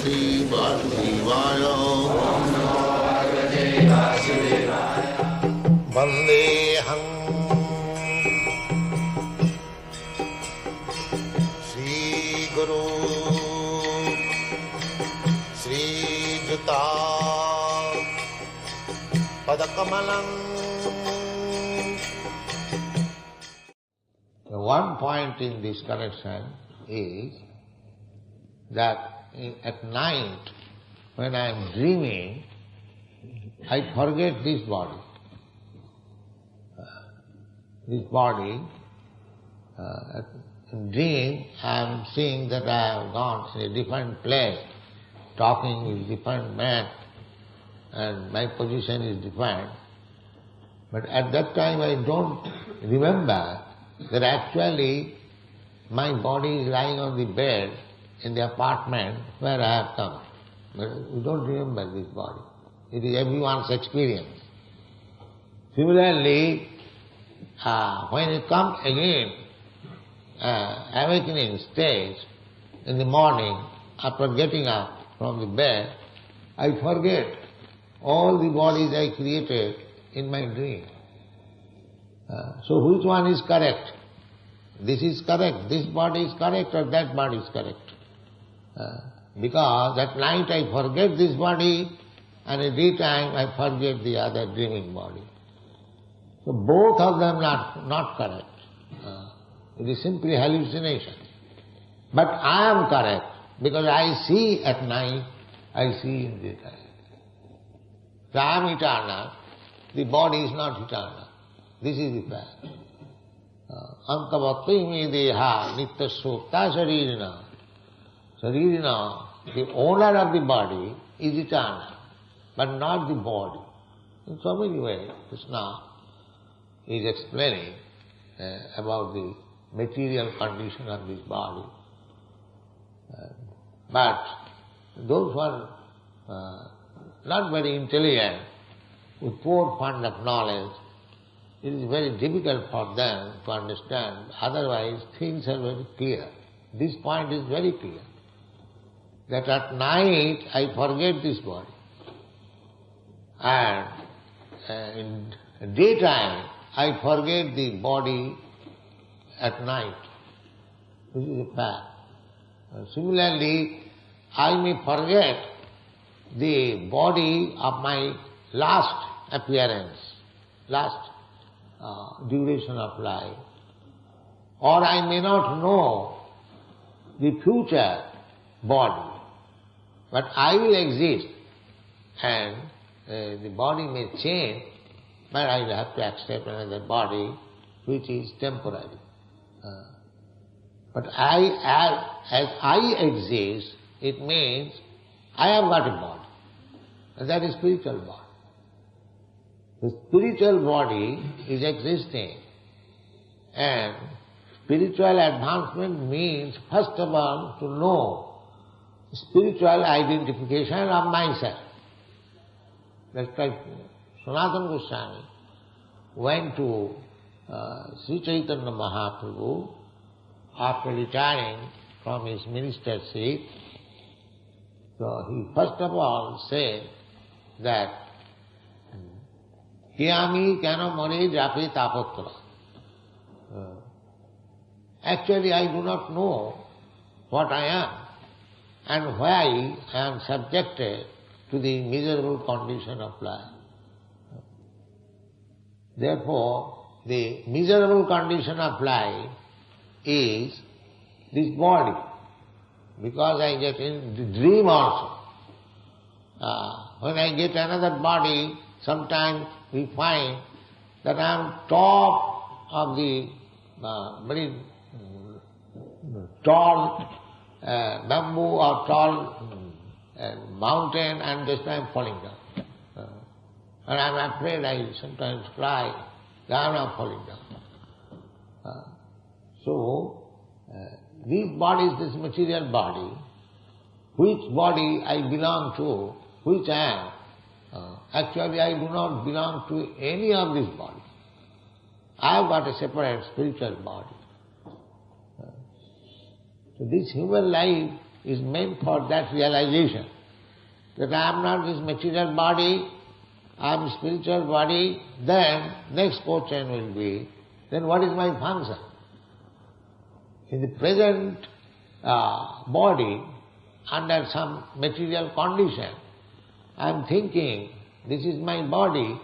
Bhagavate Vasudevaya. Vandeham Sri Guru Sri Juta Padakamalam. One point in this connection is that at night when I am dreaming, I forget this body. In dream I am seeing that I have gone to a different place, talking with different men, and my position is different. But at that time I don't remember that actually my body is lying on the bed in the apartment where I have come. But we don't remember this body. It is everyone's experience. Similarly, when you come again, awakening stage, in the morning, after getting up from the bed, I forget all the bodies I created in my dream. So which one is correct? This is correct, this body is correct, or that body is correct? Because at night I forget this body, and at daytime I forget the other dreaming body. So both of them are not correct. It is simply hallucination. But I am correct, because I see at night, I see in daytime. So I am eternal, the body is not eternal. This is the fact. Antavati me deha nitya sukta sharirina. Sharirina, the owner of the body is eternal, but not the body. In so many ways, Krishna is explaining about the material condition of this body. But those who are not very intelligent, with poor fund of knowledge, it is very difficult for them to understand. Otherwise, things are very clear. This point is very clear. That at night I forget this body. And in daytime I forget the body at night. This is a fact. Similarly, I may forget the body of my last appearance, last duration of life. Or I may not know the future body, but I will exist, and the body may change, but I will have to accept another body which is temporary. But as I exist, it means I have got a body, and that is spiritual body. The spiritual body is existing, and spiritual advancement means, first of all, to know spiritual identification of myself. That's why Sanatana Goswami went to Sri Chaitanya Mahaprabhu after retiring from his ministership. So he first of all said that Kiyami kano more jape tapotra. Actually, I do not know what I am and why I am subjected to the miserable condition of life. Therefore, the miserable condition of life is this body, because I get in the dream also. When I get another body, sometimes we find that I am top of the very tall bamboo or tall mountain, and just I am falling down. And I am afraid I sometimes cry that I am not falling down. So, these bodies, this material body, which body I belong to, which I am, actually I do not belong to any of these bodies. I have got a separate spiritual body. So this human life is meant for that realization. That I am not this material body, I am spiritual body, then next question will be, then what is my function? In the present body, under some material condition, I am thinking, this is my body,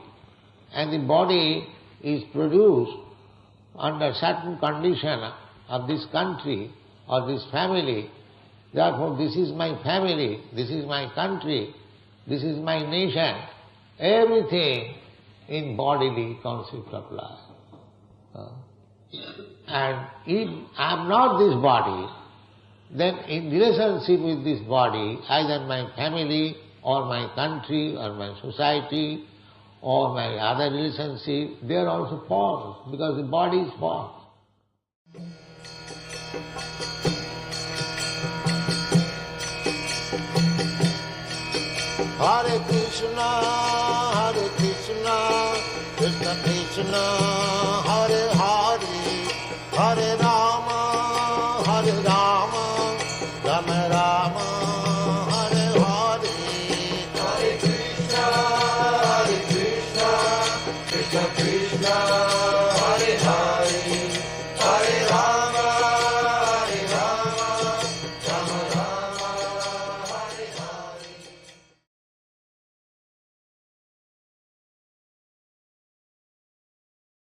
and the body is produced under certain condition of this country or this family. Therefore, this is my family, this is my country, this is my nation. Everything in bodily concept of life. And if I am not this body, then in relationship with this body, either my family or my country or my society or my other relationship, they are also false, because the body is false. Hare Krishna, Krishna Krishna,